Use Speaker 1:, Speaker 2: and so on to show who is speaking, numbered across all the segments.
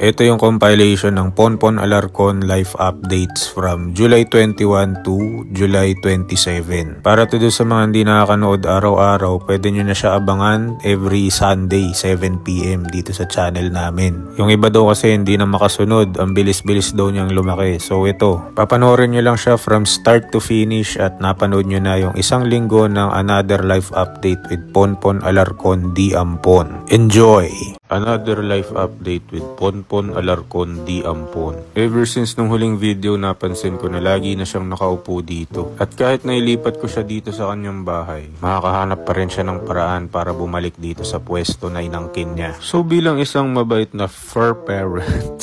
Speaker 1: Ito yung compilation ng Ponpon Alarcon life updates from July 21 to July 27. Para to do sa mga hindi nakakanood araw-araw, pwede nyo na siya abangan every Sunday 7 PM dito sa channel namin. Yung iba daw kasi hindi na makasunod, ang bilis-bilis daw niyang lumaki. So ito, papanoorin nyo lang siya from start to finish at napanood nyo na yung isang linggo ng another life update with Ponpon Alarcon D. Ampon. Enjoy! Another life update with Ponpon Alarcon D. Ampon. Ever since nung huling video, napansin ko na lagi na siyang nakaupo dito. At kahit nailipat ko siya dito sa kanyang bahay, makakahanap pa rin siya ng paraan para bumalik dito sa pwesto na inangkin niya. So bilang isang mabait na fur parent,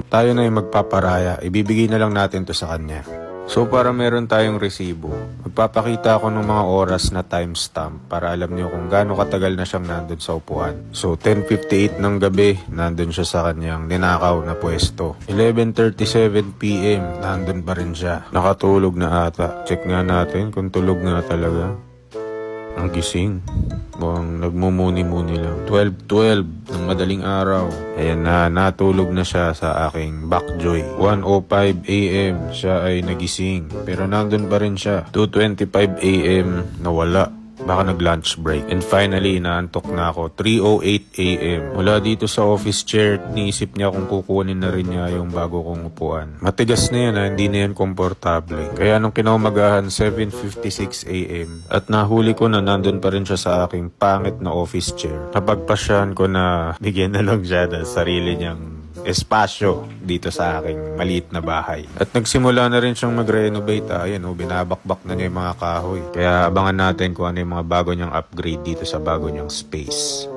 Speaker 1: tayo na yung magpaparaya, ibibigay na lang natin to sa kanya. So para meron tayong resibo, magpapakita ako ng mga oras na timestamp para alam niyo kung gaano katagal na siyang nandun sa upuan. So 10:58 ng gabi, nandun siya sa kanyang ninakaw na pwesto. 11:37 PM, nandun pa rin siya. Nakatulog na ata. Check nga natin kung tulog nga talaga. Ang gising. Mukhang nagmumuni-muni lang. 12:12 ng madaling araw. Ayan na, natulog na siya sa aking backjoy. 1:05 AM siya ay nagising. Pero nandun pa rin siya. 2:25 AM nawala. Baka nag-lunch break. And finally, naantok na ako. 3:08 AM. Mula dito sa office chair, niisip niya kung kukunin na rin niya yung bago kong upuan. Matigas na yan, hindi na yan komportable. Kaya nung kinaumagahan, 7:56 AM. At nahuli ko na nandun pa rin siya sa aking pangit na office chair. Napagpasyahan ko na bigyan na lang siya ng sarili niyang espasyo dito sa aking maliit na bahay. At nagsimula na rin siyang mag-renovate. Ayan, binabakbak na niya yung mga kahoy. Kaya abangan natin kung ano yung mga bago niyang upgrade dito sa bago niyang space.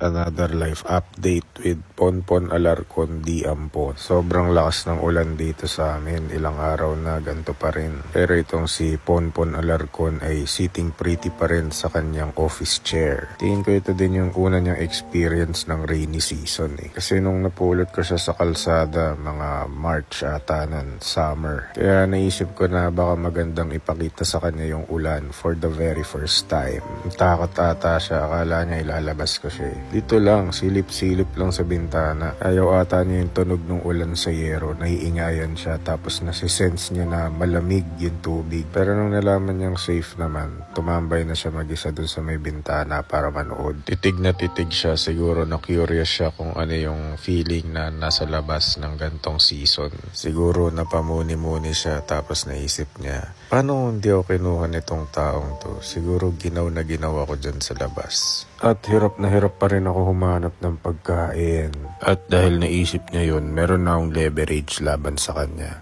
Speaker 1: Another life update with Ponpon Alarcon D. Ampon. Sobrang lakas ng ulan dito sa amin. Ilang araw na ganito pa rin. Pero itong si Ponpon Alarcon ay sitting pretty pa rin sa kanyang office chair. Tingin ko ito din yung una niyang experience ng rainy season Kasi nung napulot ko siya sa kalsada, mga March ata nun, summer. Kaya naisip ko na baka magandang ipakita sa kanya yung ulan for the very first time. Takot ata siya. Akala niya ilalabas ko siya Dito lang, silip-silip lang sa bintana. Ayaw ata niya yung tunog ng ulan sa yero. Naiingayan siya tapos nasisense niya na malamig yung tubig. Pero nung nalaman niyang safe naman, tumambay na siya mag-isa dun sa may bintana para manood. Titig na titig siya. Siguro na curious siya kung ano yung feeling na nasa labas ng gantong season. Siguro napamuni-muni siya tapos naisip niya, paano hindi ako kinuha nitong taong to? Siguro ginaw na ginaw ako dyan sa labas. At hirap na hirap pa rin ako humanap ng pagkain. At dahil naisip niya yun, meron na akong leverage laban sa kanya.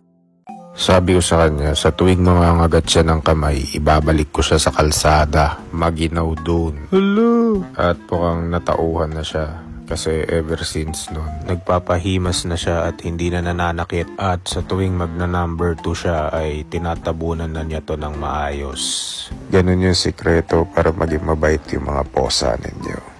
Speaker 1: Sabi ko sa kanya, sa tuwing mangangagat siya ng kamay, ibabalik ko siya sa kalsada. Maginaw doon. Hello! At mukhang natauhan na siya. Kasi ever since nun, nagpapahimas na siya at hindi na nananakit. At sa tuwing magna-number 2 siya ay tinatabunan na niya to ng maayos. Ganun yung sikreto para maging mabait yung mga posa ninyo.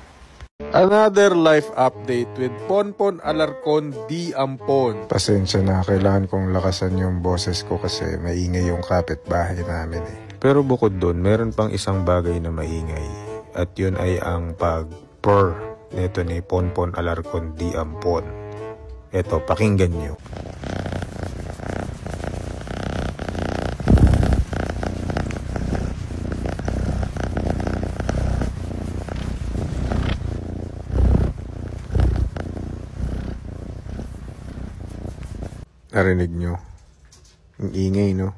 Speaker 1: Another life update with Ponpon Alarcon D. Ampon. Pasensya na, kailangan kong lakasan yung boses ko kasi maingay yung kapitbahay namin Pero bukod dun, meron pang isang bagay na maingay. At yun ay ang pag-purr nito ni Ponpon Alarcon D. Ampon. Eto, pakinggan nyo. Narinig nyo? Ang ingay, no?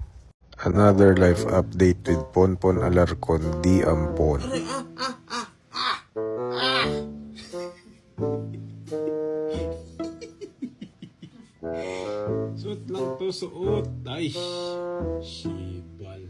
Speaker 1: Another life update with Ponpon Alarcon D. Ampon. Suot lang to, suot. Ay, shibal.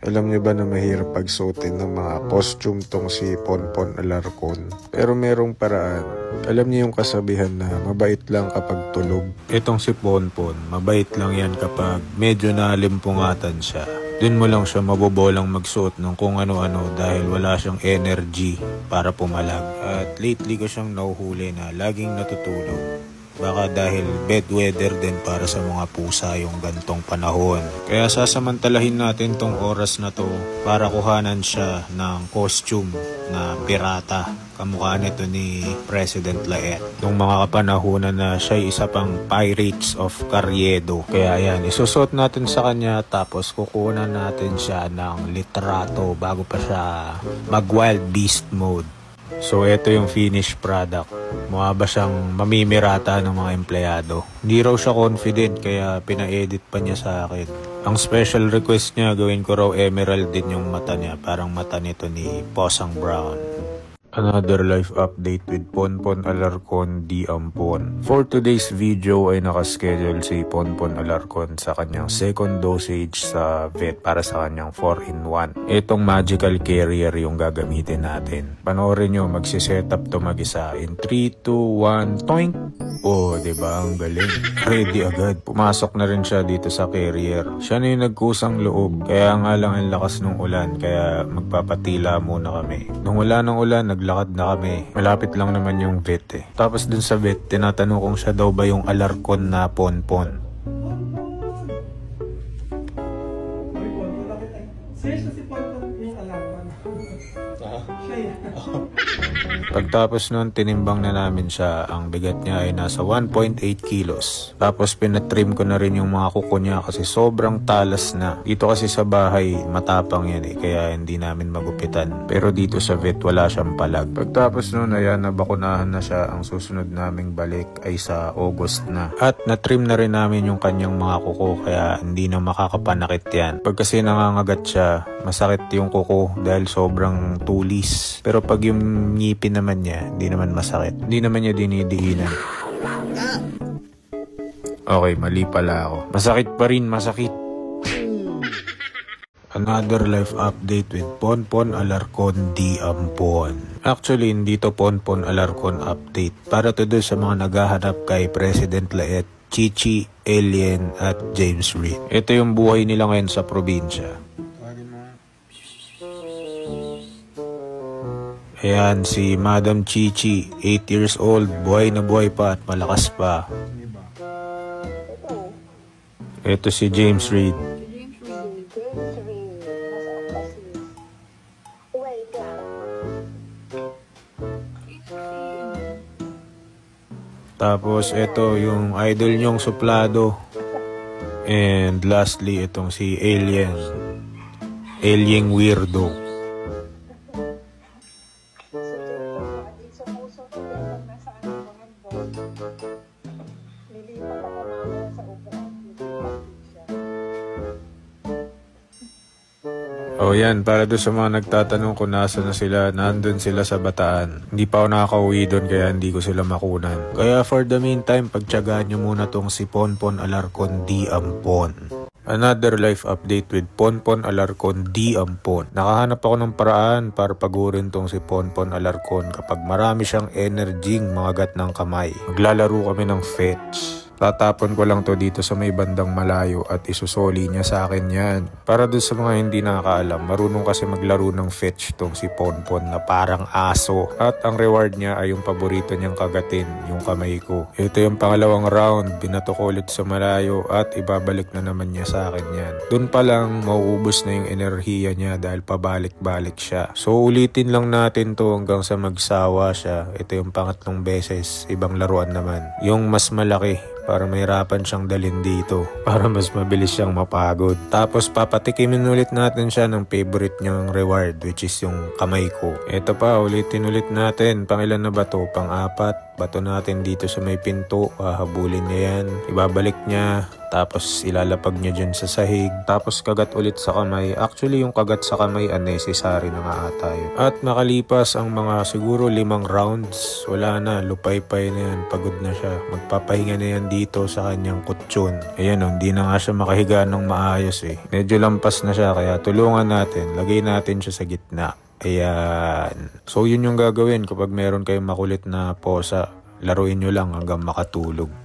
Speaker 1: Alam niyo ba na mahirap pagsuotin ng mga costume tong si Ponpon Alarcon? Pero merong paraan. Alam niyo yung kasabihan na mabait lang kapag tulog? Itong si Ponpon, mabait lang yan kapag medyo nalimpungatan siya. Dun mo lang siya mabobolang magsuot ng kung ano-ano dahil wala siyang energy para pumalag. At lately ko siyang nahuhuli na laging natutulog. Baka dahil bad weather din para sa mga pusa yung gantong panahon. Kaya sasamantalahin natin tong oras na to para kuhanan siya ng costume na pirata. Kamukha nito ni President Laet. Nung mga kapanahunan na siya isa pang Pirates of Carriedo. Kaya yan, isusot natin sa kanya tapos kukunan natin siya ng litrato bago pa siya mag Wild Beast mode. So ito yung finished product. Mukha ba siyang mamimirata ng mga empleyado. Hindi raw siya confident kaya pina-edit pa niya sa akin. Ang special request niya gawin ko raw emerald din yung mata niya. Parang mata nito ni Posang Brown. Another life update with Ponpon Alarcon D. Ampon. For today's video ay nakaschedule si Ponpon Alarcon sa kanyang second dosage sa vet para sa kanyang 4-in-1. Itong magical carrier yung gagamitin natin. Panoorin nyo, magsisetup to mag-isa in 3, 2, 1, toink! Oh, diba? Ang galing. Ready agad. Pumasok na rin siya dito sa carrier. Siya na yung nagkusang loob. Kaya nga lang ang lakas ng ulan. Kaya magpapatila muna kami. Nung wala ng ulan, naglakad na kami. Malapit lang naman yung vet eh. Tapos dun sa vet, tinatanong kung siya daw ba yung Alarcon na Ponpon. Pagtapos nun, tinimbang na namin siya. Ang bigat niya ay nasa 1.8 kilos. Tapos pinatrim ko na rin yung mga kuko niya kasi sobrang talas na. Dito kasi sa bahay, matapang yan eh. Kaya hindi namin magupitan. Pero dito sa vet, wala siyang palag. Pagtapos nun, ayan, nabakunahan na siya. Ang susunod naming balik ay sa August na. At natrim na rin namin yung kanyang mga kuko. Kaya hindi na makakapanakit yan. Pag kasi nangangagat siya, masakit yung kuko dahil sobrang tulis. Pero pag yung ngipin naman niya, hindi naman masakit. Hindi naman niya dinidiinan. Okay, mali pala ako. Masakit pa rin, masakit. Another life update with Ponpon Alarcon D. Ampon. Actually, hindi to Ponpon Alarcon update. Para to doon sa mga naghahanap kay President Laet, Chichi, Alien at James Reid. Ito yung buhay nila ngayon sa probinsya. Ayan, si Madam Chichi, 8 years old, buhay na buhay pa at malakas pa. Ito si James Reid. Tapos ito yung idol nyong suplado. And lastly, itong si Alien. Alien Weirdo. O yan, para doon sa mga nagtatanong kung nasa na sila, nandun sila sa Bataan. Hindi pa ako nakakauwi doon kaya hindi ko sila makunan. Kaya for the meantime, pagtyagaan nyo muna tong si Ponpon Alarcon D. Ampon. Another life update with Ponpon Alarcon D. Ampon. Nakahanap ako ng paraan para pagurin tong si Ponpon Alarcon kapag marami siyang energying makagat ng kamay. Maglalaro kami ng fetch. Tatapon ko lang to dito sa may bandang malayo at isusoli niya sa akin yan. Para doon sa mga hindi nakakaalam, marunong kasi maglaro ng fetch tong si Ponpon na parang aso. At ang reward niya ay yung paborito niyang kagatin, yung kamay ko. Ito yung pangalawang round, binato ko ulit sa malayo at ibabalik na naman niya sa akin yan. Doon pa lang mauubos na yung enerhiya niya dahil pabalik-balik siya. So ulitin lang natin to hanggang sa magsawa siya. Ito yung pangatlong beses, ibang laruan naman. Yung mas malaki. Para mahirapan siyang dalhin dito. Para mas mabilis siyang mapagod. Tapos papatikimin ulit natin siya ng favorite niyang reward, which is yung kamay ko. Ito pa, ulitin ulit natin. Pangilan na ba to? Pang-apat. Bato natin dito sa may pinto. Hahabulin niya yan. Ibabalik niya. Tapos ilalapag niya dyan sa sahig. Tapos kagat ulit sa kamay. Actually yung kagat sa kamay unnecessary na nga ata yun. At makalipas ang mga siguro 5 rounds. Wala na, lupay-pay na yan. Pagod na siya. Magpapahinga na yan dito sa kanyang kutsyon. Ayan o, hindi na nga siya makahiga ng maayos eh. Medyo lampas na siya kaya tulungan natin. Lagay natin siya sa gitna. Ayan. So yun yung gagawin kapag meron kayong makulit na posa. Laruin nyo lang hanggang makatulog.